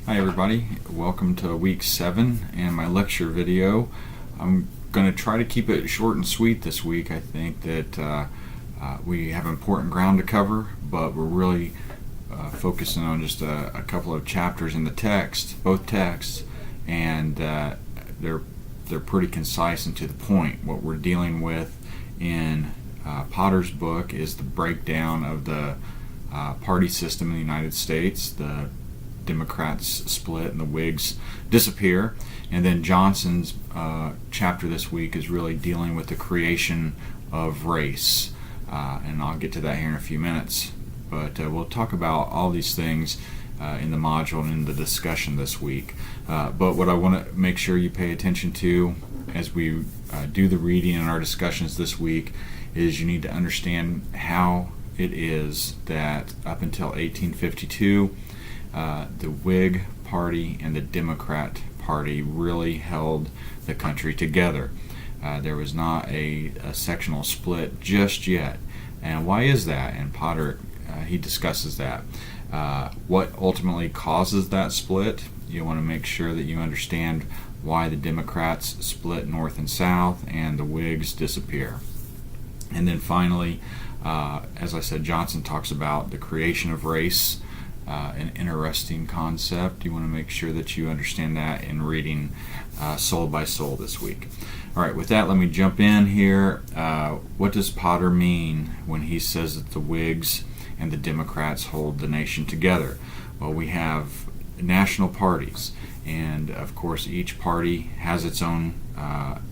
Hi everybody, welcome to week 7 and my lecture video. I'm going to try to keep it short and sweet this week. I think that we have important ground to cover, but we're really focusing on just a couple of chapters in the text, both texts, and they're pretty concise and to the point. What we're dealing with in Potter's book is the breakdown of the party system in the United States. The Democrats split and the Whigs disappear. And then Johnson's chapter this week is really dealing with the creation of race. And I'll get to that here in a few minutes. But we'll talk about all these things in the module and in the discussion this week. But what I want to make sure you pay attention to as we do the reading and our discussions this week is you need to understand how it is that up until 1852, the Whig Party and the Democrat Party really held the country together. There was not a sectional split just yet. And why is that? And Potter, he discusses that. What ultimately causes that split? You want to make sure that you understand why the Democrats split north and south and the Whigs disappear. And then finally, as I said, Johnson talks about the creation of race. An interesting concept. You want to make sure that you understand that in reading Soul by Soul this week. All right, with that, let me jump in here. What does Potter mean when he says that the Whigs and the Democrats hold the nation together? Well, we have national parties, and of course each party has its own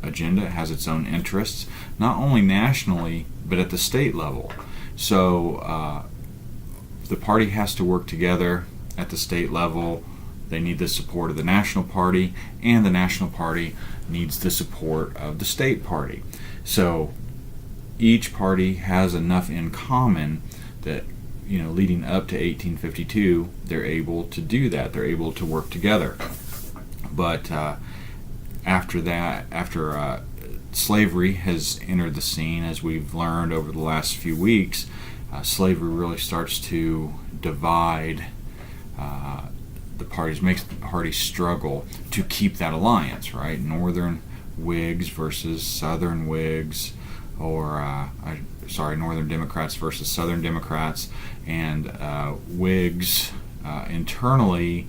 agenda, has its own interests, not only nationally but at the state level. So the party has to work together at the state level. They need the support of the National Party, and the National Party needs the support of the state party. So each party has enough in common that, leading up to 1852, they're able to do that. They're able to work together. But after that, after slavery has entered the scene, as we've learned over the last few weeks, slavery really starts to divide the parties, makes the parties struggle to keep that alliance, right? Northern Whigs versus Southern Whigs, or Northern Democrats versus Southern Democrats, and Whigs internally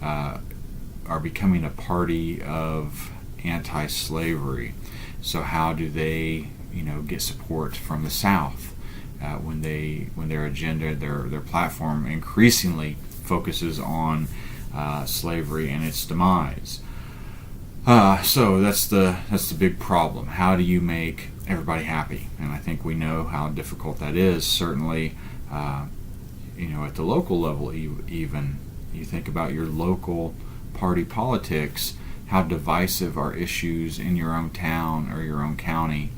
are becoming a party of anti-slavery. So how do they, get support from the South? When their agenda, their platform increasingly focuses on slavery and its demise. So that's the big problem. How do you make everybody happy? And I think we know how difficult that is. Certainly, at the local level, even you think about your local party politics. How divisive are issues in your own town or your own county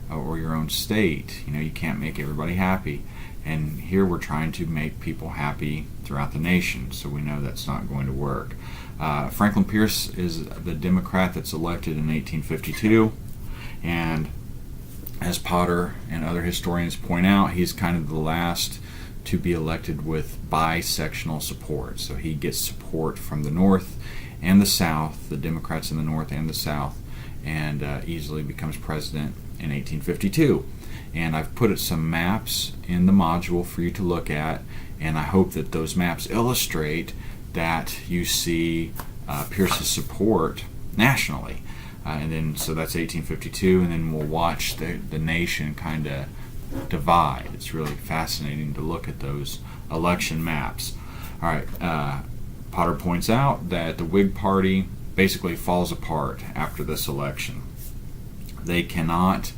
or your own state? You can't make everybody happy. And here we're trying to make people happy throughout the nation, so we know that's not going to work. Franklin Pierce is the Democrat that's elected in 1852, and as Potter and other historians point out, he's kind of the last to be elected with bi-sectional support. So he gets support from the North and the South, the Democrats in the North and the South, and easily becomes president in 1852. And I've put some maps in the module for you to look at, and I hope that those maps illustrate that you see Pierce's support nationally. And then, so that's 1852, and then we'll watch the nation kind of divide. It's really fascinating to look at those election maps. All right, Potter points out that the Whig Party basically falls apart after this election. They cannot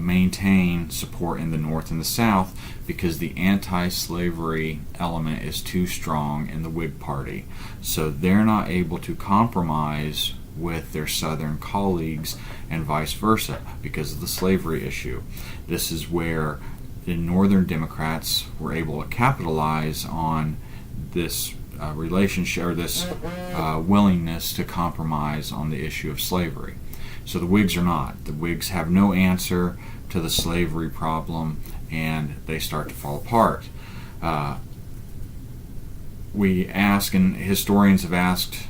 maintain support in the North and the South because the anti-slavery element is too strong in the Whig Party. So they're not able to compromise with their Southern colleagues and vice versa because of the slavery issue. This is where the Northern Democrats were able to capitalize on this relationship, or this willingness to compromise on the issue of slavery. So the Whigs are not. The Whigs have no answer to the slavery problem, and they start to fall apart. we ask, and historians have asked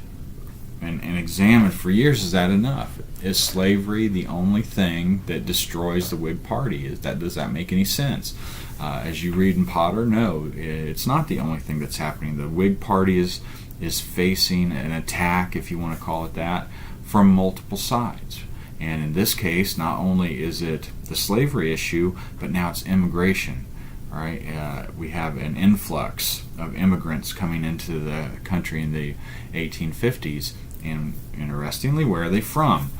and examined for years, is that enough? Is slavery the only thing that destroys the Whig Party? Does that make any sense? As you read in Potter, no, it's not the only thing that's happening. The Whig Party is facing an attack, if you want to call it that, from multiple sides. And in this case, not only is it the slavery issue, but now it's immigration. Right? We have an influx of immigrants coming into the country in the 1850s, and interestingly, where are they from?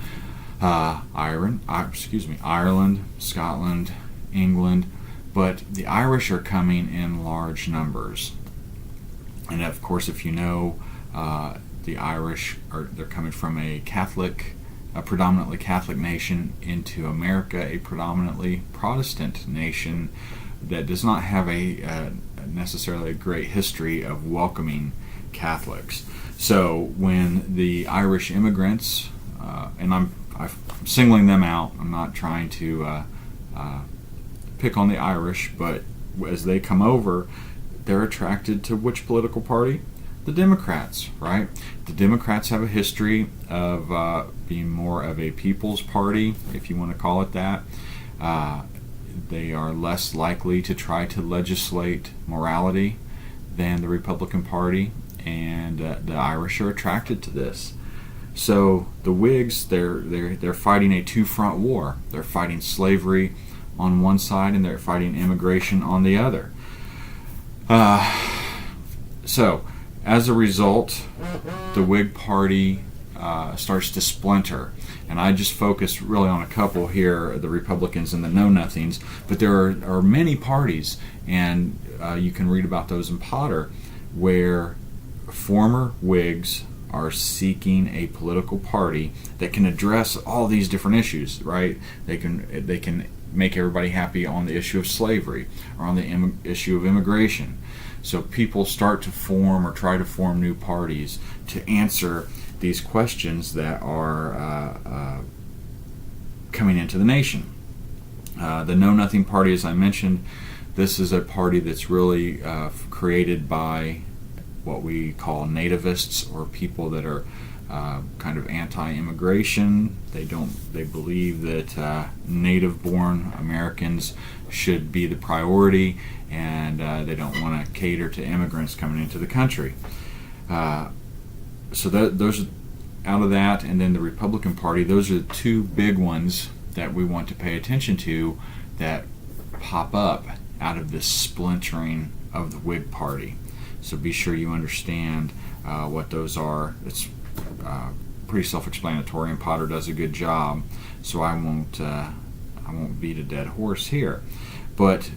Ireland, Scotland, England, but the Irish are coming in large numbers. And of course, if you know, the Irish they're coming from a predominantly Catholic nation into America, a predominantly Protestant nation that does not have necessarily a great history of welcoming Catholics. So when the Irish immigrants, and I'm singling them out, I'm not trying to pick on the Irish, but as they come over, they're attracted to which political party? The Democrats, right? The Democrats have a history of being more of a people's party, if you want to call it that. They are less likely to try to legislate morality than the Republican Party, and the Irish are attracted to this. So the Whigs, they're fighting a two-front war. They're fighting slavery on one side, and they're fighting immigration on the other. So as a result, the Whig Party starts to splinter. And I just focus really on a couple here, the Republicans and the Know-Nothings, but there are many parties, and you can read about those in Potter, where former Whigs are seeking a political party that can address all these different issues, right? They can make everybody happy on the issue of slavery or on the issue of immigration. So people start to form or try to form new parties to answer these questions that are coming into the nation. The Know-Nothing Party, as I mentioned, this is a party that's really created by what we call nativists, or people that are kind of anti-immigration. They believe that native-born Americans should be the priority, and they don't want to cater to immigrants coming into the country. So those out of that, and then the Republican Party, those are the two big ones that we want to pay attention to that pop up out of this splintering of the Whig Party. So be sure you understand what those are. It's pretty self-explanatory, and Potter does a good job. So I won't beat a dead horse here. But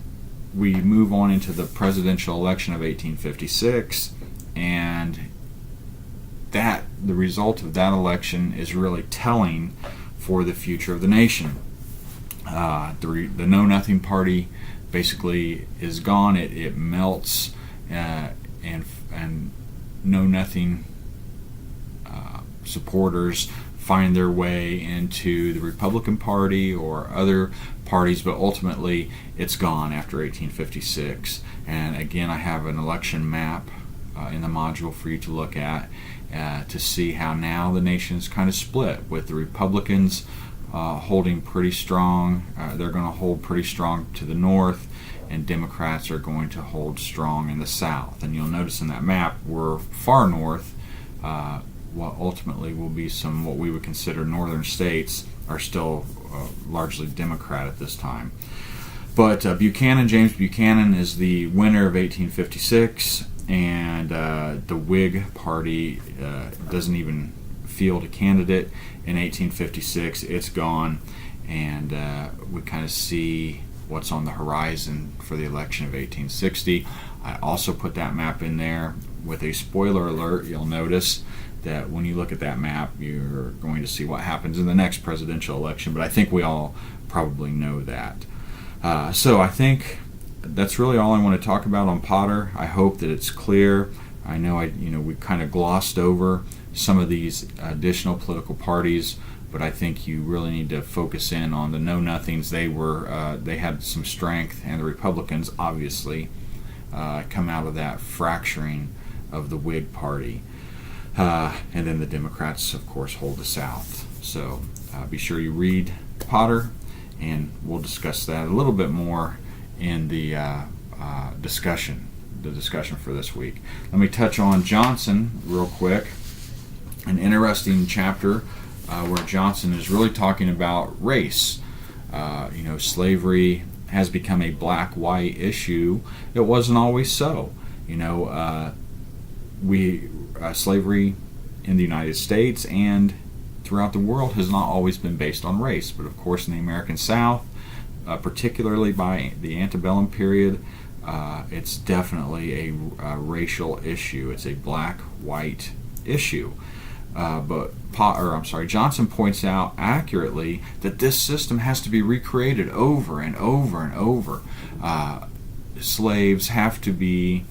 we move on into the presidential election of 1856, and the result of that election is really telling for the future of the nation. The Know-Nothing Party basically is gone. It melts, and Know-Nothing supporters find their way into the Republican Party or other parties, but ultimately it's gone after 1856. And again, I have an election map in the module for you to look at to see how now the nation is kind of split, with the Republicans holding pretty strong. They're going to hold pretty strong to the north, and Democrats are going to hold strong in the south. And you'll notice in that map, we're far north. What ultimately will be some what we would consider northern states are still largely Democrat at this time. But James Buchanan is the winner of 1856, and the Whig Party doesn't even field a candidate in 1856. It's gone, and we kind of see what's on the horizon for the election of 1860. I also put that map in there with a spoiler alert. You'll notice that when you look at that map, you're going to see what happens in the next presidential election, but I think we all probably know that. So I think that's really all I want to talk about on Potter. I hope that it's clear. I know we kind of glossed over some of these additional political parties, but I think you really need to focus in on the Know-Nothings. They had some strength, and the Republicans obviously come out of that fracturing of the Whig Party. And then the Democrats, of course, hold the South. So be sure you read Potter, and we'll discuss that a little bit more in the discussion for this week. Let me touch on Johnson real quick. An interesting chapter where Johnson is really talking about race. Slavery has become a black-white issue. It wasn't always so. Slavery in the United States and throughout the world has not always been based on race, but of course in the American South, particularly by the antebellum period, it's definitely a racial issue. It's a black-white issue. Johnson points out accurately that this system has to be recreated over and over and over. Slaves have to be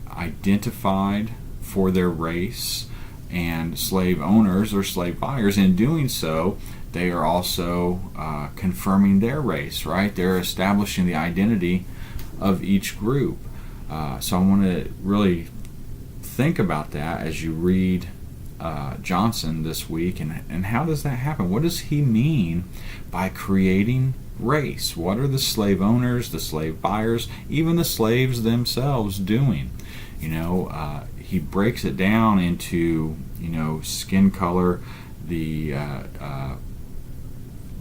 identified for their race, and slave owners or slave buyers, in doing so, they are also confirming their race, right? They're establishing the identity of each group. So I want to really think about that as you read Johnson this week, and how does that happen? What does he mean by creating race? What are the slave owners, the slave buyers, even the slaves themselves doing? He breaks it down into, skin color. The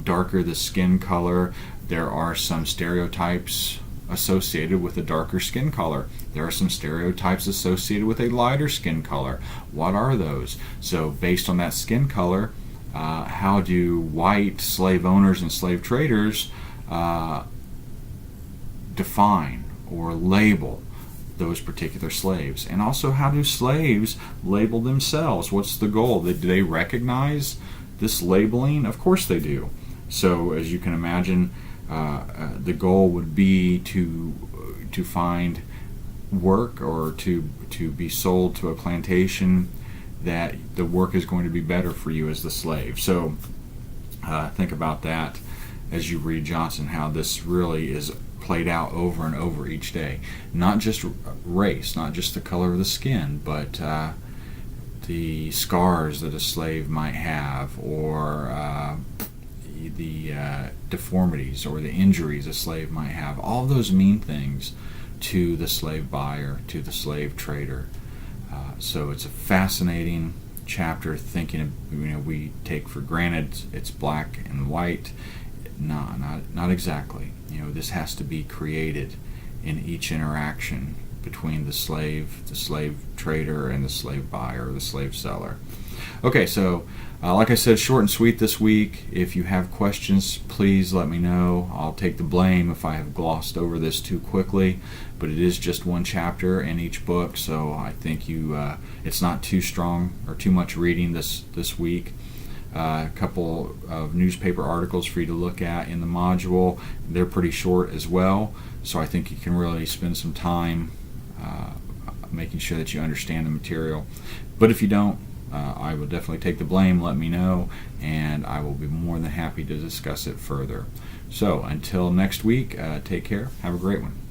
darker the skin color, there are some stereotypes associated with a darker skin color. There are some stereotypes associated with a lighter skin color. What are those? So based on that skin color, how do white slave owners and slave traders define or label those particular slaves? And also, how do slaves label themselves? What's the goal? Do they recognize this labeling? Of course they do. So as you can imagine, the goal would be to find work, or to be sold to a plantation that the work is going to be better for you as the slave. So think about that as you read Johnson, how this really is played out over and over each day. Not just race, not just the color of the skin, but the scars that a slave might have, or the deformities or the injuries a slave might have. All those mean things to the slave buyer, to the slave trader. So it's a fascinating chapter. Thinking, we take for granted it's black and white. No, not exactly. This has to be created in each interaction between the slave trader, and the slave buyer, or the slave seller. Okay, so like I said, short and sweet this week. If you have questions, please let me know. I'll take the blame if I have glossed over this too quickly, but it is just one chapter in each book, so I think it's not too strong or too much reading this week. A couple of newspaper articles for you to look at in the module. They're pretty short as well, so I think you can really spend some time making sure that you understand the material. But if you don't, I will definitely take the blame. Let me know, and I will be more than happy to discuss it further. So until next week, take care. Have a great one.